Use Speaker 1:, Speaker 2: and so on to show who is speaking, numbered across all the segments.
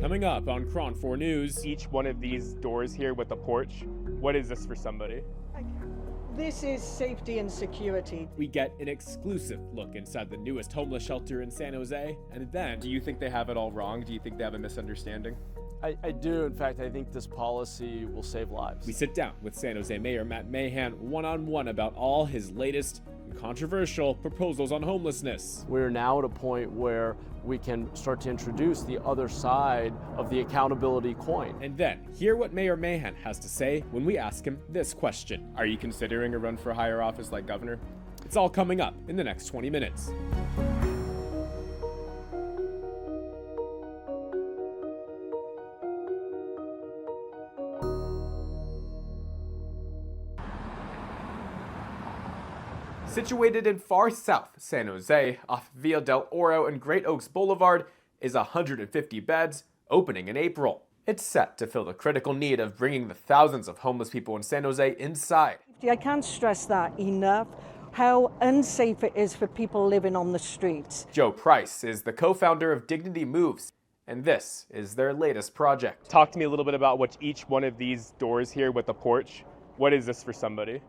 Speaker 1: Coming up on Cron 4 News.
Speaker 2: Each one of these doors here with a porch, what is this for somebody?
Speaker 3: This is safety and security.
Speaker 1: We get an exclusive look inside the newest homeless shelter in San Jose, and then...
Speaker 2: Do you think they have it all wrong? Do you think they have a misunderstanding?
Speaker 4: I do. In fact, I think this policy will save lives.
Speaker 1: We sit down with San Jose Mayor Matt Mahan one-on-one about all his latest and controversial proposals on homelessness.
Speaker 4: We're now at a point where we can start to introduce the other side of the accountability coin.
Speaker 1: And then hear what Mayor Mahan has to say when we ask him this question.
Speaker 2: Are you considering a run for higher office like governor?
Speaker 1: It's all coming up in the next 20 minutes. Situated in far south San Jose, off Via del Oro and Great Oaks Boulevard, is 150 beds, opening in April. It's set to fill the critical need of bringing the thousands of homeless people in San Jose inside.
Speaker 3: I can't stress that enough, how unsafe it is for people living on the streets.
Speaker 1: Joe Price is the co-founder of Dignity Moves, and this is their latest project.
Speaker 2: Talk to me a little bit about what each one of these doors here with a porch, what is this for somebody?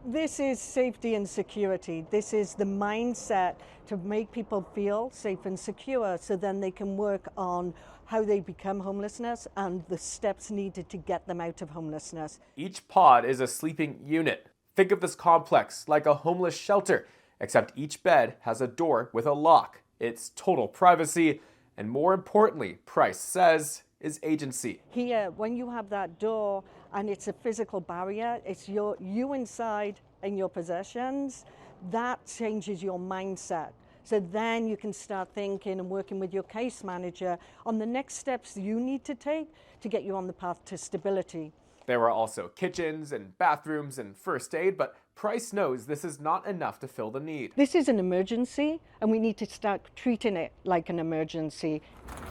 Speaker 3: This is safety and security. This is the mindset to make people feel safe and secure so then they can work on how they become homelessness and the steps needed to get them out of homelessness.
Speaker 1: Each pod is a sleeping unit. Think of this complex like a homeless shelter, except each bed has a door with a lock. It's total privacy, and more importantly, Price says, is agency.
Speaker 3: Here, when you have that door and it's a physical barrier, it's you inside and your possessions, that changes your mindset. So then you can start thinking and working with your case manager on the next steps you need to take to get you on the path to stability.
Speaker 1: There are also kitchens and bathrooms and first aid, but Price knows this is not enough to fill the need.
Speaker 3: This is an emergency, and we need to start treating it like an emergency.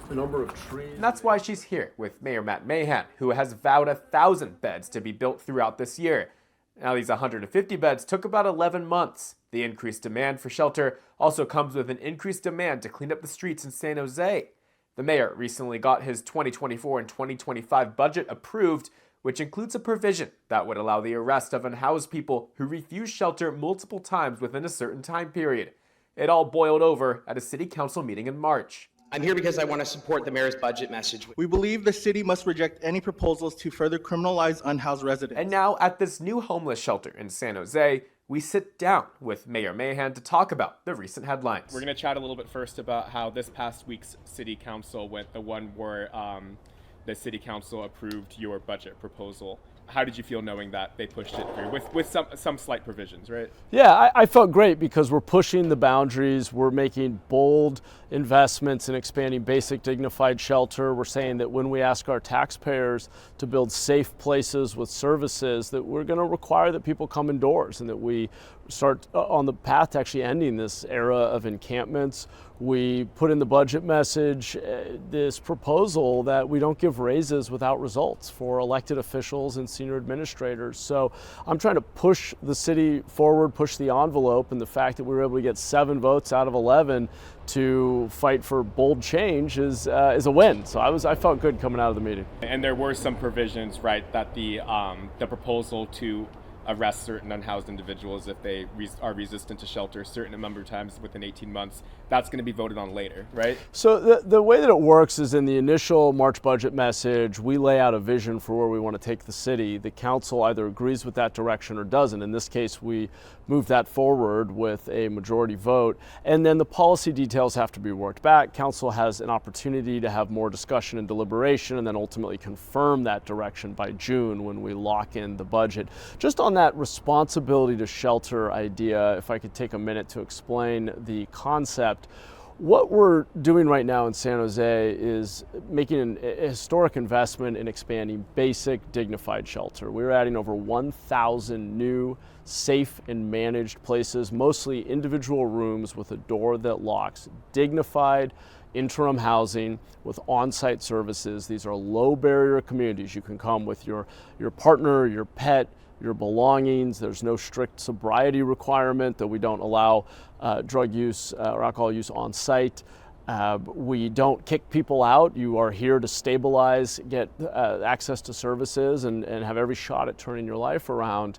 Speaker 4: The number of trees.
Speaker 1: And that's why she's here with Mayor Matt Mahan, who has vowed 1,000 beds to be built throughout this year. Now, these 150 beds took about 11 months. The increased demand for shelter also comes with an increased demand to clean up the streets in San Jose. The mayor recently got his 2024 and 2025 budget approved, which includes a provision that would allow the arrest of unhoused people who refuse shelter multiple times within a certain time period. It all boiled over at a city council meeting in March.
Speaker 5: I'm here because I want to support the mayor's budget message.
Speaker 6: We believe the city must reject any proposals to further criminalize unhoused residents.
Speaker 1: And now at this new homeless shelter in San Jose, we sit down with Mayor Mahan to talk about the recent headlines.
Speaker 2: We're going to chat a little bit first about how this past week's city council went, the one where the city council approved your budget proposal. How did you feel knowing that they pushed it through with some slight provisions, right?
Speaker 4: Yeah, I felt great because we're pushing the boundaries. We're making bold investments in expanding basic dignified shelter. We're saying that when we ask our taxpayers to build safe places with services, that we're going to require that people come indoors and that we start on the path to actually ending this era of encampments. We put in the budget message this proposal that we don't give raises without results for elected officials and senior administrators. So I'm trying to push the city forward, push the envelope, and the fact that we were able to get 7 votes out of 11 to fight for bold change is a win. So I felt good coming out of the meeting.
Speaker 2: And there were some provisions, right, that the proposal to arrest certain unhoused individuals if they are resistant to shelter a certain number of times within 18 months. That's going to be voted on later, right?
Speaker 4: So the way that it works is in the initial March budget message, we lay out a vision for where we want to take the city. The council either agrees with that direction or doesn't. In this case, we moved that forward with a majority vote. And then the policy details have to be worked back. Council has an opportunity to have more discussion and deliberation and then ultimately confirm that direction by June when we lock in the budget. Just on that responsibility to shelter idea, if I could take a minute to explain the concept. What we're doing right now in San Jose is making a historic investment in expanding basic dignified shelter. We're adding over 1,000 new safe and managed places, mostly individual rooms with a door that locks, dignified interim housing with on-site services. These are low barrier communities. You can come with your partner, your pet, your belongings. There's no strict sobriety requirement that we don't allow drug use or alcohol use on site. We don't kick people out. You are here to stabilize, get access to services, and have every shot at turning your life around.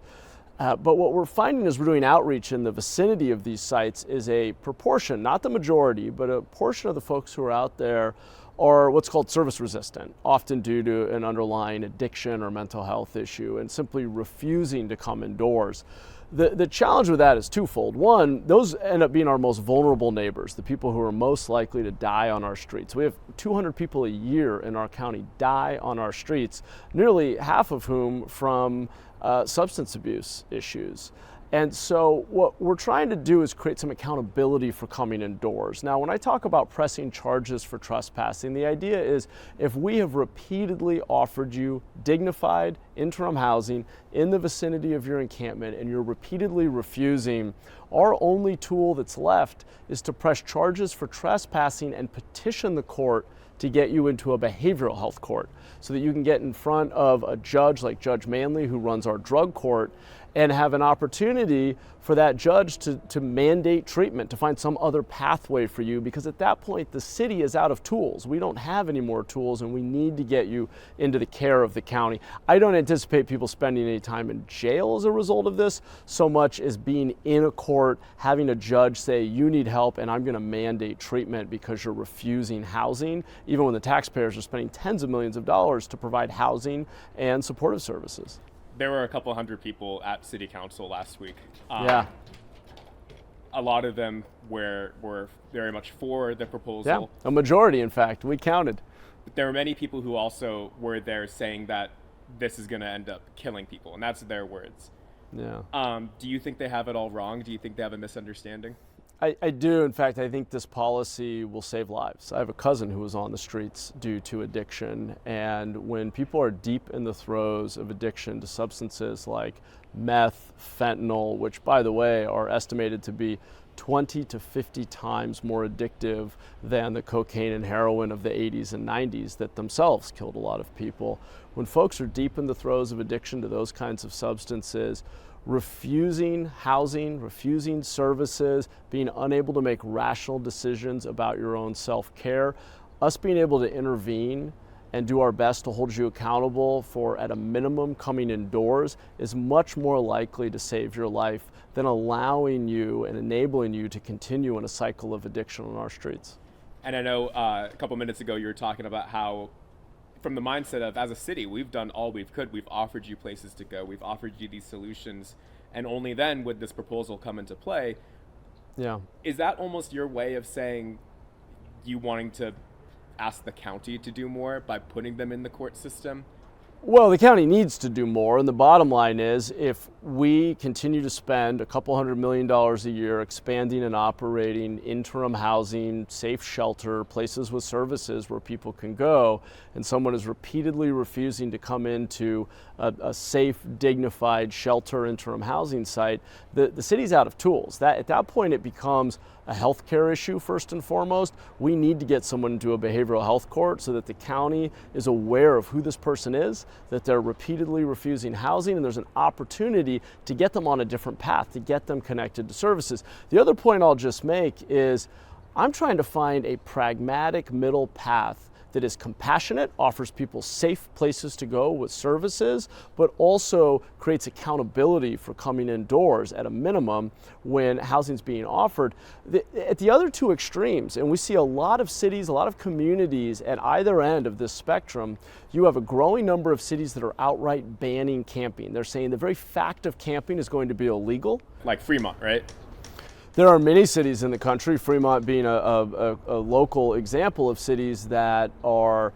Speaker 4: But what we're finding as we're doing outreach in the vicinity of these sites is a proportion, not the majority, but a portion of the folks who are out there are what's called service resistant, often due to an underlying addiction or mental health issue, and simply refusing to come indoors. The challenge with that is twofold. One, those end up being our most vulnerable neighbors, the people who are most likely to die on our streets. We have 200 people a year in our county die on our streets, nearly half of whom from substance abuse issues. And so what we're trying to do is create some accountability for coming indoors. Now, when I talk about pressing charges for trespassing, the idea is if we have repeatedly offered you dignified interim housing in the vicinity of your encampment and you're repeatedly refusing, our only tool that's left is to press charges for trespassing and petition the court to get you into a behavioral health court so that you can get in front of a judge like Judge Manley, who runs our drug court, and have an opportunity for that judge to mandate treatment, to find some other pathway for you, because at that point the city is out of tools. We don't have any more tools, and we need to get you into the care of the county. I don't anticipate people spending any time in jail as a result of this, so much as being in a court, having a judge say, you need help and I'm gonna mandate treatment because you're refusing housing, even when the taxpayers are spending tens of millions of dollars to provide housing and supportive services.
Speaker 2: There were a couple hundred people at City Council last week.
Speaker 4: Yeah.
Speaker 2: A lot of them were very much for the proposal.
Speaker 4: Yeah, a majority, in fact. We counted.
Speaker 2: But there were many people who also were there saying that this is going to end up killing people, and that's their words.
Speaker 4: Yeah.
Speaker 2: Do you think they have it all wrong? Do you think they have a misunderstanding?
Speaker 4: I do. In fact, I think this policy will save lives. I have a cousin who was on the streets due to addiction, and when people are deep in the throes of addiction to substances like meth, fentanyl, which, by the way, are estimated to be 20 to 50 times more addictive than the cocaine and heroin of the 80s and 90s that themselves killed a lot of people. When folks are deep in the throes of addiction to those kinds of substances, refusing housing, refusing services, being unable to make rational decisions about your own self-care, us being able to intervene and do our best to hold you accountable for, at a minimum, coming indoors is much more likely to save your life than allowing you and enabling you to continue in a cycle of addiction on our streets.
Speaker 2: And I know a couple minutes ago you were talking about how, from the mindset of, as a city, we've done all we could. We've offered you places to go. We've offered you these solutions. And only then would this proposal come into play.
Speaker 4: Yeah.
Speaker 2: Is that almost your way of saying you wanting to ask the county to do more by putting them in the court system?
Speaker 4: Well, the county needs to do more, and the bottom line is if we continue to spend a couple $100 million a year expanding and operating interim housing, safe shelter, places with services where people can go, and someone is repeatedly refusing to come into a safe, dignified shelter interim housing site, the city's out of tools. At that point it becomes a healthcare issue first and foremost. We need to get someone into a behavioral health court so that the county is aware of who this person is, that they're repeatedly refusing housing, and there's an opportunity to get them on a different path, to get them connected to services. The other point I'll just make is I'm trying to find a pragmatic middle path that is compassionate, offers people safe places to go with services, but also creates accountability for coming indoors at a minimum when housing's being offered. At the other two extremes, and we see a lot of cities, a lot of communities at either end of this spectrum, you have a growing number of cities that are outright banning camping. They're saying the very fact of camping is going to be illegal.
Speaker 2: Like Fremont, right?
Speaker 4: There are many cities in the country, Fremont being a local example of cities that are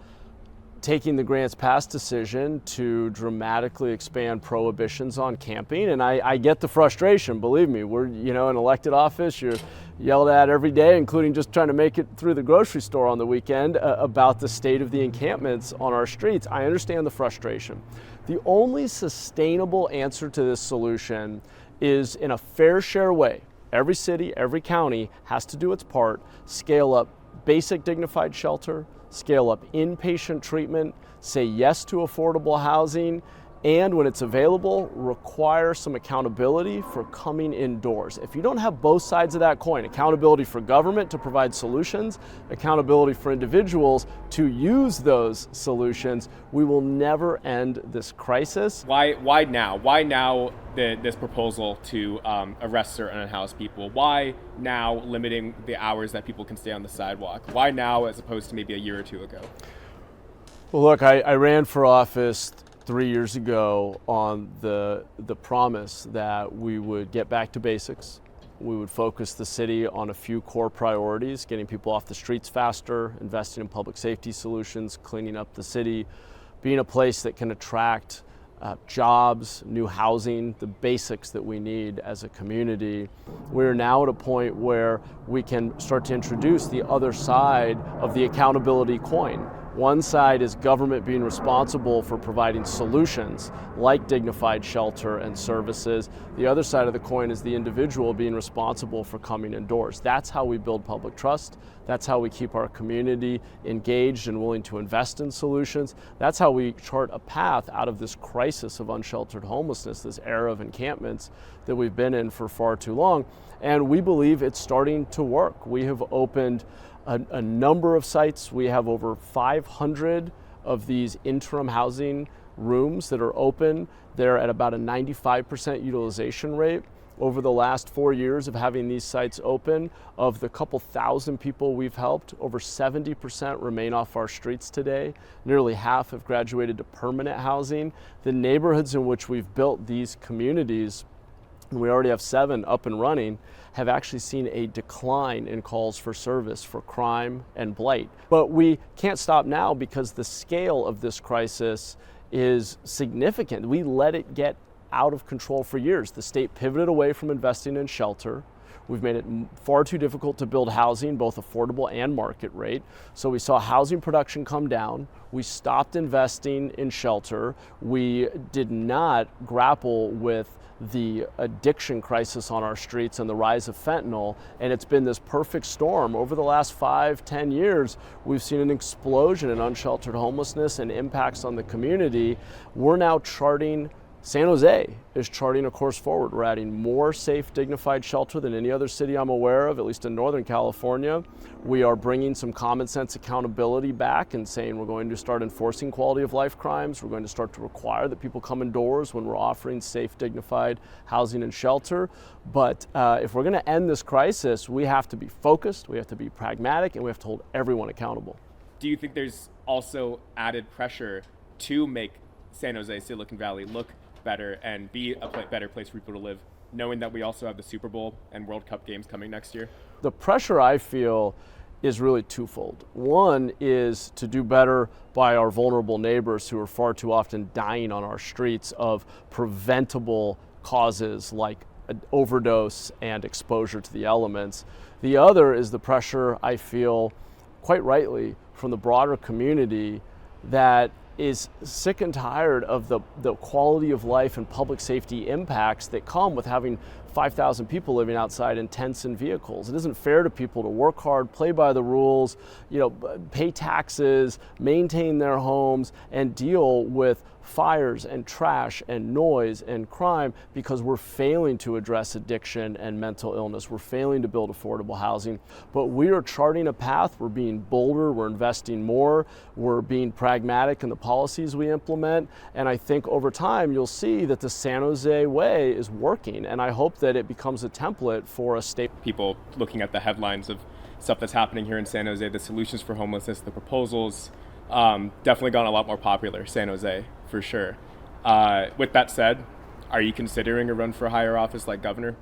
Speaker 4: taking the Grants Pass decision to dramatically expand prohibitions on camping. And I get the frustration, believe me. We're, in elected office, you're yelled at every day, including just trying to make it through the grocery store on the weekend, about the state of the encampments on our streets. I understand the frustration. The only sustainable answer to this solution is, in a fair share way, every city, every county has to do its part, scale up basic dignified shelter, scale up inpatient treatment, say yes to affordable housing, and when it's available, require some accountability for coming indoors. If you don't have both sides of that coin, accountability for government to provide solutions, accountability for individuals to use those solutions, we will never end this crisis.
Speaker 2: Why now? Why now this proposal to arrest certain unhoused people? Why now limiting the hours that people can stay on the sidewalk? Why now as opposed to maybe a year or two ago?
Speaker 4: Well, look, I ran for office 3 years ago on the promise that we would get back to basics. We would focus the city on a few core priorities: getting people off the streets faster, investing in public safety solutions, cleaning up the city, being a place that can attract jobs, new housing, the basics that we need as a community. We're now at a point where we can start to introduce the other side of the accountability coin. One side is government being responsible for providing solutions like dignified shelter and services. The other side of the coin is the individual being responsible for coming indoors. That's how we build public trust. That's how we keep our community engaged and willing to invest in solutions. That's how we chart a path out of this crisis of unsheltered homelessness, this era of encampments that we've been in for far too long. And we believe it's starting to work. We have opened a number of sites. We have over 500 of these interim housing rooms that are open. They're at about a 95% utilization rate. Over the last 4 years of having these sites open, of the couple thousand people we've helped, over 70% remain off our streets today. Nearly half have graduated to permanent housing. The neighborhoods in which we've built these communities, and we already have 7 up and running, have actually seen a decline in calls for service for crime and blight. But we can't stop now because the scale of this crisis is significant. We let it get out of control for years. The state pivoted away from investing in shelter. We've made it far too difficult to build housing, both affordable and market rate. So we saw housing production come down. We stopped investing in shelter. We did not grapple with the addiction crisis on our streets and the rise of fentanyl, and it's been this perfect storm. Over the last 5-10 years, we've seen an explosion in unsheltered homelessness and impacts on the community. We're now San Jose is charting a course forward. We're adding more safe, dignified shelter than any other city I'm aware of, at least in Northern California. We are bringing some common sense accountability back and saying we're going to start enforcing quality of life crimes. We're going to start to require that people come indoors when we're offering safe, dignified housing and shelter. But if we're going to end this crisis, we have to be focused, we have to be pragmatic, and we have to hold everyone accountable.
Speaker 2: Do you think there's also added pressure to make San Jose, Silicon Valley look better and be a better place for people to live, knowing that we also have the Super Bowl and World Cup games coming next year?
Speaker 4: The pressure I feel is really twofold. One is to do better by our vulnerable neighbors who are far too often dying on our streets of preventable causes like an overdose and exposure to the elements. The other is the pressure I feel, quite rightly, from the broader community that is sick and tired of the quality of life and public safety impacts that come with having 5,000 people living outside in tents and vehicles. It isn't fair to people to work hard, play by the rules, pay taxes, maintain their homes, and deal with fires and trash and noise and crime because we're failing to address addiction and mental illness. We're failing to build affordable housing. But we are charting a path. We're being bolder. We're investing more. We're being pragmatic in the policies we implement. And I think over time, you'll see that the San Jose way is working. And I hope that it becomes a template for a state.
Speaker 2: People looking at the headlines of stuff that's happening here in San Jose, the solutions for homelessness, the proposals, definitely gotten a lot more popular, San Jose, for sure. With that said, are you considering a run for a higher office like governor?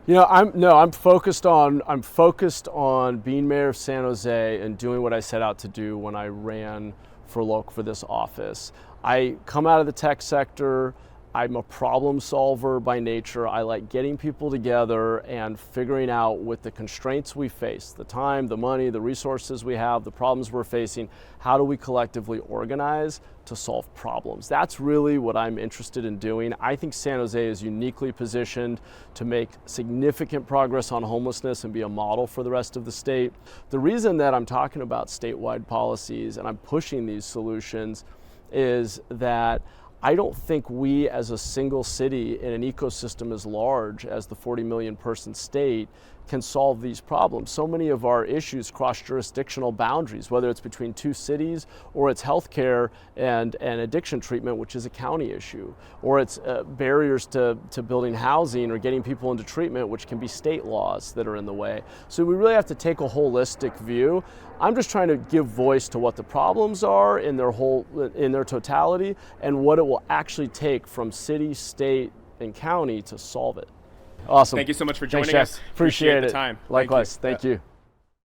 Speaker 4: I'm focused on being mayor of San Jose and doing what I set out to do when I ran for this office. I come out of the tech sector. I'm a problem solver by nature. I like getting people together and figuring out, with the constraints we face, the time, the money, the resources we have, the problems we're facing, how do we collectively organize to solve problems? That's really what I'm interested in doing. I think San Jose is uniquely positioned to make significant progress on homelessness and be a model for the rest of the state. The reason that I'm talking about statewide policies and I'm pushing these solutions is that I don't think we as a single city in an ecosystem as large as the 40 million person state can solve these problems. So many of our issues cross jurisdictional boundaries, whether it's between two cities or it's healthcare and addiction treatment, which is a county issue, or it's barriers to building housing or getting people into treatment, which can be state laws that are in the way. So we really have to take a holistic view. I'm just trying to give voice to what the problems are in their totality and what it will actually take from city, state, and county to solve it. Awesome.
Speaker 2: Thank you so much for joining
Speaker 4: Thanks,
Speaker 2: us.
Speaker 4: Jeff. Appreciate
Speaker 2: the
Speaker 4: it.
Speaker 2: time.
Speaker 4: Likewise. Thank you.